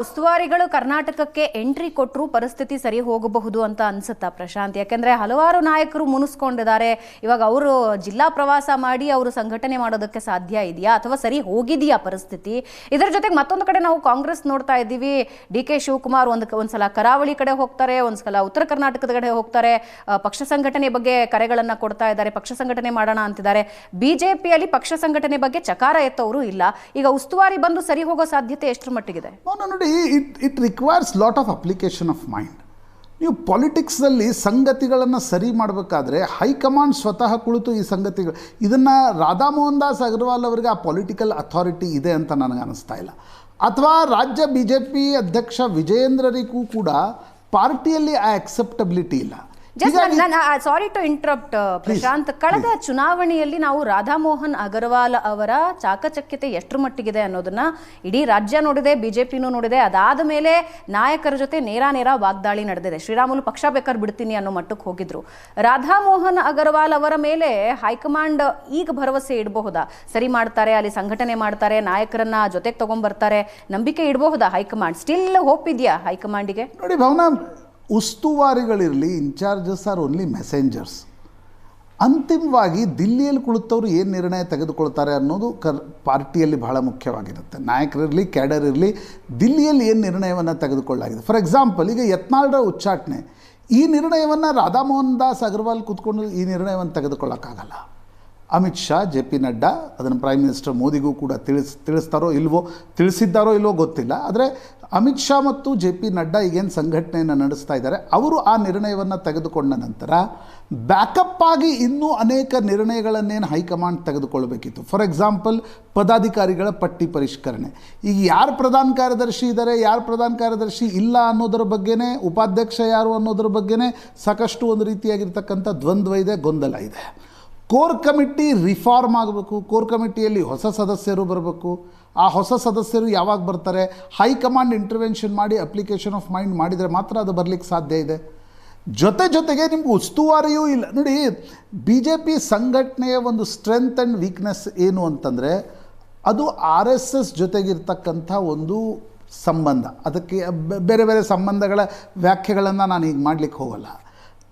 ಉಸ್ತುವಾರಿಗಳು ಕರ್ನಾಟಕಕ್ಕೆ ಎಂಟ್ರಿ ಕೊಟ್ಟರು ಪರಿಸ್ಥಿತಿ ಸರಿ ಹೋಗಬಹುದು ಅಂತ ಅನ್ಸುತ್ತಾ ಪ್ರಶಾಂತ್? ಯಾಕಂದ್ರೆ ಹಲವಾರು ನಾಯಕರು ಮುನಿಸ್ಕೊಂಡಿದ್ದಾರೆ. ಇವಾಗ ಅವರು ಜಿಲ್ಲಾ ಪ್ರವಾಸ ಮಾಡಿ ಅವರು ಸಂಘಟನೆ ಮಾಡೋದಕ್ಕೆ ಸಾಧ್ಯ ಇದೆಯಾ ಅಥವಾ ಸರಿ ಹೋಗಿದೆಯಾ ಪರಿಸ್ಥಿತಿ? ಇದರ ಜೊತೆಗೆ ಮತ್ತೊಂದು ಕಡೆ ನಾವು ಕಾಂಗ್ರೆಸ್ ನೋಡ್ತಾ ಇದ್ದೀವಿ. ಡಿ.ಕೆ. ಶಿವಕುಮಾರ್ ಒಂದ್ಸಲ ಕರಾವಳಿ ಕಡೆ ಹೋಗ್ತಾರೆ, ಒಂದ್ಸಲ ಉತ್ತರ ಕರ್ನಾಟಕದ ಕಡೆ ಹೋಗ್ತಾರೆ. ಪಕ್ಷ ಸಂಘಟನೆ ಬಗ್ಗೆ ಕರೆಗಳನ್ನ ಕೊಡ್ತಾ ಇದ್ದಾರೆ, ಪಕ್ಷ ಸಂಘಟನೆ ಮಾಡೋಣ ಅಂತಿದ್ದಾರೆ. ಬಿಜೆಪಿಯಲ್ಲಿ ಪಕ್ಷ ಸಂಘಟನೆ ಬಗ್ಗೆ ಚಕಾರ ಎತ್ತವರು ಇಲ್ಲ. ಈಗ ಉಸ್ತುವಾರಿ ಬಂದು ಸರಿ ಹೋಗೋ ಸಾಧ್ಯತೆ ಎಷ್ಟರ ಮಟ್ಟಿಗಿದೆ? ನೋಡಿ, it requires lot of application of mind. ನೀವು ಪಾಲಿಟಿಕ್ಸಲ್ಲಿ ಸಂಗತಿಗಳನ್ನು ಸರಿ ಮಾಡಬೇಕಾದ್ರೆ ಹೈಕಮಾಂಡ್ ಸ್ವತಃ ಕುಳಿತು ಈ ಸಂಗತಿಗಳು, ಇದನ್ನು ರಾಧಾ ಮೋಹನ್ ದಾಸ್ ಅಗರ್ವಾಲ್ ಅವರಿಗೆ ಆ ಪೊಲಿಟಿಕಲ್ ಅಥಾರಿಟಿ ಇದೆ ಅಂತ ನನಗೆ ಅನ್ನಿಸ್ತಾ ಇಲ್ಲ. ಅಥವಾ ರಾಜ್ಯ BJP ಅಧ್ಯಕ್ಷ ವಿಜಯೇಂದ್ರರಿಗೂ ಕೂಡ ಪಾರ್ಟಿಯಲ್ಲಿ ಆ ಅಕ್ಸೆಪ್ಟಬಿಲಿಟಿ ಇಲ್ಲ. ಸಾರಿ ಟು ಇಂಟರಪ್ಟ್ ಪ್ರಶಾಂತ್, ಕಳೆದ ಚುನಾವಣೆಯಲ್ಲಿ ನಾವು ರಾಧಾ ಮೋಹನ್ ಅಗರ್ವಾಲ್ ಅವರ ಚಾಕಚಕ್ಯತೆ ಎಷ್ಟರ ಮಟ್ಟಿಗಿದೆ ಅನ್ನೋದನ್ನ ಇಡೀ ರಾಜ್ಯ ನೋಡಿದೆ, ಬಿಜೆಪಿನೂ ನೋಡಿದೆ. ಅದಾದ ಮೇಲೆ ನಾಯಕರ ಜೊತೆ ನೇರ ವಾಗ್ದಾಳಿ ನಡೆದಿದೆ. ಶ್ರೀರಾಮುಲು ಪಕ್ಷ ಬೇಕಾದ್ರೆ ಬಿಡ್ತೀನಿ ಅನ್ನೋ ಮಟ್ಟಕ್ಕೆ ಹೋಗಿದ್ರು. ರಾಧಾ ಮೋಹನ್ ಅಗರ್ವಾಲ್ ಅವರ ಮೇಲೆ ಹೈಕಮಾಂಡ್ ಈಗ ಭರವಸೆ ಇಡಬಹುದಾ? ಸರಿ ಮಾಡ್ತಾರೆ, ಅಲ್ಲಿ ಸಂಘಟನೆ ಮಾಡ್ತಾರೆ, ನಾಯಕರನ್ನ ಜೊತೆಗೆ ತಗೊಂಡ್ಬರ್ತಾರೆ, ನಂಬಿಕೆ ಇಡಬಹುದಾ ಹೈಕಮಾಂಡ್? ಸ್ಟಿಲ್ ಹೋಪ್ ಇದೆಯಾ ಹೈಕಮಾಂಡಿಗೆ? ನೋಡಿ ಭಾವನಾ, ಉಸ್ತುವಾರಿಗಳಿರಲಿ, ಇನ್ಚಾರ್ಜಸ್ ಆರ್ ಓನ್ಲಿ ಮೆಸೆಂಜರ್ಸ್. ಅಂತಿಮವಾಗಿ ದಿಲ್ಲಿಯಲ್ಲಿ ಕುಳಿತವರು ಏನು ನಿರ್ಣಯ ತೆಗೆದುಕೊಳ್ತಾರೆ ಅನ್ನೋದು ಪಾರ್ಟಿಯಲ್ಲಿ ಬಹಳ ಮುಖ್ಯವಾಗಿರುತ್ತೆ. ನಾಯಕರಿರಲಿ, ಕ್ಯಾಡರ್ ಇರಲಿ, ದಿಲ್ಲಿಯಲ್ಲಿ ಏನು ನಿರ್ಣಯವನ್ನು ತೆಗೆದುಕೊಳ್ಳಲಾಗಿದೆ. ಫಾರ್ ಎಕ್ಸಾಂಪಲ್, ಈಗ ಯತ್ನಾಳ್ರ ಉಚ್ಚಾಟನೆ, ಈ ನಿರ್ಣಯವನ್ನು ರಾಧಾ ಮೋಹನ್ ದಾಸ್ ಅಗರ್ವಾಲ್ ಕೂತ್ಕೊಂಡು ಈ ನಿರ್ಣಯವನ್ನು ತೆಗೆದುಕೊಳ್ಳೋಕ್ಕಾಗಲ್ಲ. ಅಮಿತ್ ಶಾ, JP ನಡ್ಡಾ ಅದನ್ನು ಪ್ರೈಮ್ ಮಿನಿಸ್ಟರ್ ಮೋದಿಗೂ ಕೂಡ ತಿಳಿಸಿದ್ದಾರೋ ಇಲ್ವೋ ಗೊತ್ತಿಲ್ಲ. ಆದರೆ ಅಮಿತ್ ಶಾ ಮತ್ತು JP ನಡ್ಡಾ ಈಗೇನು ಸಂಘಟನೆಯನ್ನು ನಡೆಸ್ತಾ ಇದ್ದಾರೆ, ಅವರು ಆ ನಿರ್ಣಯವನ್ನು ತೆಗೆದುಕೊಂಡ ನಂತರ ಬ್ಯಾಕಪ್ ಆಗಿ ಇನ್ನೂ ಅನೇಕ ನಿರ್ಣಯಗಳನ್ನೇನು ಹೈಕಮಾಂಡ್ ತೆಗೆದುಕೊಳ್ಬೇಕಿತ್ತು. ಫಾರ್ ಎಕ್ಸಾಂಪಲ್, ಪದಾಧಿಕಾರಿಗಳ ಪಟ್ಟಿ ಪರಿಷ್ಕರಣೆ. ಈಗ ಯಾರು ಪ್ರಧಾನ ಕಾರ್ಯದರ್ಶಿ ಇದ್ದಾರೆ, ಯಾರು ಪ್ರಧಾನ ಕಾರ್ಯದರ್ಶಿ ಇಲ್ಲ ಅನ್ನೋದರ ಬಗ್ಗೆನೇ, ಉಪಾಧ್ಯಕ್ಷ ಯಾರು ಅನ್ನೋದ್ರ ಬಗ್ಗೆನೇ ಸಾಕಷ್ಟು ಒಂದು ರೀತಿಯಾಗಿರ್ತಕ್ಕಂಥ ದ್ವಂದ್ವ ಇದೆ, ಗೊಂದಲ ಇದೆ. ಕೋರ್ ಕಮಿಟಿ ರಿಫಾರ್ಮ್ ಆಗಬೇಕು. ಕೋರ್ ಕಮಿಟಿಯಲ್ಲಿ ಹೊಸ ಸದಸ್ಯರು ಬರಬೇಕು. ಆ ಹೊಸ ಸದಸ್ಯರು ಯಾವಾಗ ಬರ್ತಾರೆ? ಹೈಕಮಾಂಡ್ ಇಂಟರ್ವೆನ್ಷನ್ ಮಾಡಿ ಅಪ್ಲಿಕೇಶನ್ ಆಫ್ ಮೈಂಡ್ ಮಾಡಿದರೆ ಮಾತ್ರ ಅದು ಬರಲಿಕ್ಕೆ ಸಾಧ್ಯ ಇದೆ. ಜೊತೆಗೆ ನಿಮ್ಗೆ ಉಸ್ತುವಾರಿಯೂ ಇಲ್ಲ. ನೋಡಿ, BJP ಸಂಘಟನೆಯ ಒಂದು ಸ್ಟ್ರೆಂತ್ ಆ್ಯಂಡ್ ವೀಕ್ನೆಸ್ ಏನು ಅಂತಂದರೆ, ಅದು RSS ಜೊತೆಗಿರ್ತಕ್ಕಂಥ ಒಂದು ಸಂಬಂಧ. ಅದಕ್ಕೆ ಬೇರೆ ಬೇರೆ ಸಂಬಂಧಗಳ ವ್ಯಾಖ್ಯೆಗಳನ್ನು ನಾನು ಈಗ ಮಾಡಲಿಕ್ಕೆ ಹೋಗಲ್ಲ.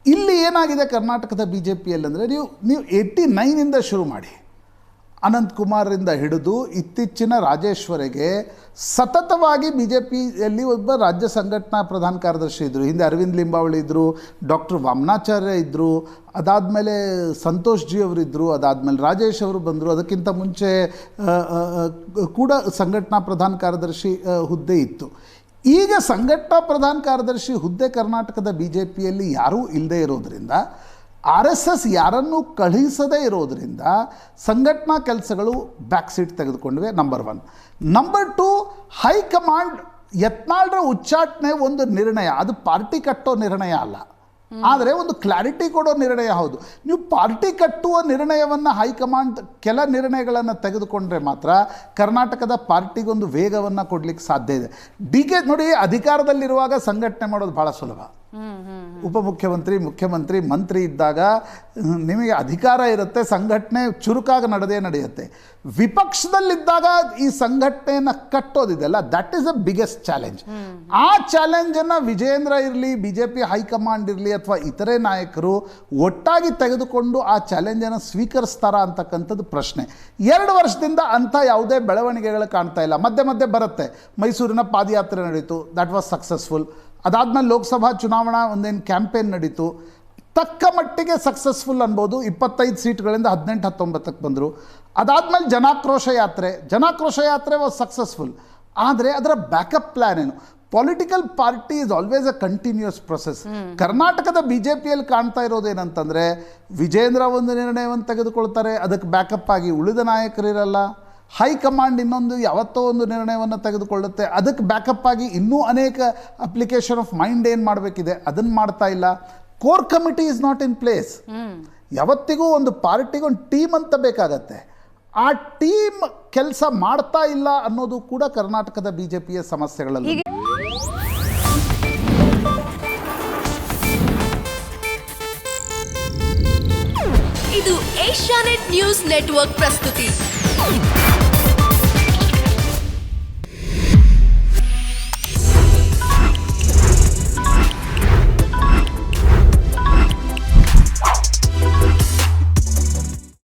ಇಲ್ಲಿ ಏನಾಗಿದೆ ಕರ್ನಾಟಕದ BJPಯಲ್ಲಿ ಅಂದರೆ, ನೀವು 89ಇಂದ ಶುರು ಮಾಡಿ, ಅನಂತ್ ಕುಮಾರಿಂದ ಹಿಡಿದು ಇತ್ತೀಚಿನ ರಾಜೇಶ್ವರಿಗೆ ಸತತವಾಗಿ BJPಯಲ್ಲಿ ಒಬ್ಬ ರಾಜ್ಯ ಸಂಘಟನಾ ಪ್ರಧಾನ ಕಾರ್ಯದರ್ಶಿ ಇದ್ದರು. ಹಿಂದೆ ಅರವಿಂದ್ ಲಿಂಬಾವಳಿ ಇದ್ದರು, ಡಾಕ್ಟರ್ ವಾಮನಾಚಾರ್ಯ ಇದ್ದರು, ಅದಾದಮೇಲೆ ಸಂತೋಷ್ ಜಿ ಅವರಿದ್ದರು, ಅದಾದಮೇಲೆ ರಾಜೇಶ್ ಅವರು ಬಂದರು. ಅದಕ್ಕಿಂತ ಮುಂಚೆ ಕೂಡ ಸಂಘಟನಾ ಪ್ರಧಾನ ಕಾರ್ಯದರ್ಶಿ ಹುದ್ದೆ ಇತ್ತು. ಈಗ ಸಂಘಟನಾ ಪ್ರಧಾನ ಕಾರ್ಯದರ್ಶಿ ಹುದ್ದೆ ಕರ್ನಾಟಕದ BJPಯಲ್ಲಿ ಯಾರೂ ಇಲ್ಲದೆ ಇರೋದರಿಂದ, RSS ಯಾರನ್ನೂ ಕಳುಹಿಸದೇ ಇರೋದರಿಂದ ಸಂಘಟನಾ ಕೆಲಸಗಳು ಬ್ಯಾಕ್ ಸೀಟ್ ತೆಗೆದುಕೊಂಡಿವೆ. ನಂಬರ್ 1. ನಂಬರ್ 2, ಹೈಕಮಾಂಡ್ ಯತ್ನಾಳ್ರ ಉಚ್ಚಾಟನೆ ಒಂದು ನಿರ್ಣಯ, ಅದು ಪಾರ್ಟಿ ಕಟ್ಟೋ ನಿರ್ಣಯ ಅಲ್ಲ, ಆದರೆ ಒಂದು ಕ್ಲಾರಿಟಿ ಕೊಡೋ ನಿರ್ಣಯ. ಹೌದು, ನೀವು ಪಾರ್ಟಿ ಕಟ್ಟುವ ನಿರ್ಣಯವನ್ನು ಹೈಕಮಾಂಡ್ ಕೆಲ ನಿರ್ಣಯಗಳನ್ನು ತೆಗೆದುಕೊಂಡ್ರೆ ಮಾತ್ರ ಕರ್ನಾಟಕದ ಪಾರ್ಟಿಗೊಂದು ವೇಗವನ್ನು ಕೊಡಲಿಕ್ಕೆ ಸಾಧ್ಯ ಇದೆ. DK ನೋಡಿ, ಅಧಿಕಾರದಲ್ಲಿರುವಾಗ ಸಂಘಟನೆ ಮಾಡೋದು ಭಾಳ ಸುಲಭ. ಉಪಮುಖ್ಯಮಂತ್ರಿ, ಮುಖ್ಯಮಂತ್ರಿ, ಮಂತ್ರಿ ಇದ್ದಾಗ ನಿಮಗೆ ಅಧಿಕಾರ ಇರುತ್ತೆ, ಸಂಘಟನೆ ಚುರುಕಾಗಿ ನಡೆಯುತ್ತೆ. ವಿಪಕ್ಷದಲ್ಲಿದ್ದಾಗ ಈ ಸಂಘಟನೆಯನ್ನು ಕಟ್ಟೋದಿದೆಯಲ್ಲ, that is the biggest challenge. ಆ ಚಾಲೆಂಜನ್ನು ವಿಜಯೇಂದ್ರ ಇರಲಿ, BJP ಹೈಕಮಾಂಡ್ ಇರಲಿ, ಅಥವಾ ಇತರೆ ನಾಯಕರು ಒಟ್ಟಾಗಿ ತೆಗೆದುಕೊಂಡು ಆ ಚಾಲೆಂಜನ್ನು ಸ್ವೀಕರಿಸ್ತಾರಾ ಅಂತಕ್ಕಂಥದ್ದು ಪ್ರಶ್ನೆ. 2 ವರ್ಷದಿಂದ ಅಂಥ ಯಾವುದೇ ಬೆಳವಣಿಗೆಗಳು ಕಾಣ್ತಾ ಇಲ್ಲ. ಮಧ್ಯೆ ಬರುತ್ತೆ. ಮೈಸೂರಿನ ಪಾದಯಾತ್ರೆ ನಡೀತು, ದಟ್ ವಾಸ್ ಸಕ್ಸಸ್ಫುಲ್. ಅದಾದಮೇಲೆ ಲೋಕಸಭಾ ಚುನಾವಣಾ ಒಂದೇನು ಕ್ಯಾಂಪೇನ್ ನಡೀತು, ತಕ್ಕ ಮಟ್ಟಿಗೆ ಸಕ್ಸಸ್ಫುಲ್ ಅನ್ಬೋದು. 25 ಸೀಟ್ಗಳಿಂದ 18-19ಕ್ಕೆ ಬಂದರು. ಅದಾದಮೇಲೆ ಜನಾಕ್ರೋಶ ಯಾತ್ರೆ ವಾಸ್ ಸಕ್ಸಸ್ಫುಲ್. ಆದರೆ ಅದರ ಬ್ಯಾಕಪ್ ಪ್ಲ್ಯಾನ್ ಏನು? Political party is always a continuous process. ಕರ್ನಾಟಕದ BJPಯಲ್ಲಿ ಕಾಣ್ತಾ ಇರೋದೇನಂತಂದರೆ, ವಿಜೇಂದ್ರ ಒಂದು ನಿರ್ಣಯವನ್ನು ತೆಗೆದುಕೊಳ್ತಾರೆ, ಅದಕ್ಕೆ ಬ್ಯಾಕಪ್ ಆಗಿ ಉಳಿದ ನಾಯಕರಿರಲ್ಲ. ಹೈಕಮಾಂಡ್ ಇನ್ನೊಂದು ಯಾವತ್ತೋ ಒಂದು ನಿರ್ಣಯವನ್ನು ತೆಗೆದುಕೊಳ್ಳುತ್ತೆ, ಅದಕ್ಕೆ ಬ್ಯಾಕಪ್ ಆಗಿ ಇನ್ನೂ ಅನೇಕ ಅಪ್ಲಿಕೇಶನ್ ಆಫ್ ಮೈಂಡ್ ಏನು ಮಾಡಬೇಕಿದೆ ಅದನ್ನು ಮಾಡ್ತಾ ಇಲ್ಲ. Core committee is not in place. ಯಾವತ್ತಿಗೂ ಒಂದು ಪಾರ್ಟಿಗೊಂದು ಟೀಮ್ ಅಂತ ಬೇಕಾಗತ್ತೆ. ಆ ಟೀಮ್ ಕೆಲಸ ಮಾಡ್ತಾ ಇಲ್ಲ ಅನ್ನೋದು ಕೂಡ ಕರ್ನಾಟಕದ BJPಯ ಸಮಸ್ಯೆಗಳಲ್ಲಿ. ಇದು ಏಷ್ಯಾನೆಟ್ ನ್ಯೂಸ್ ನೆಟ್ವರ್ಕ್ ಪ್ರಸ್ತುತಿ.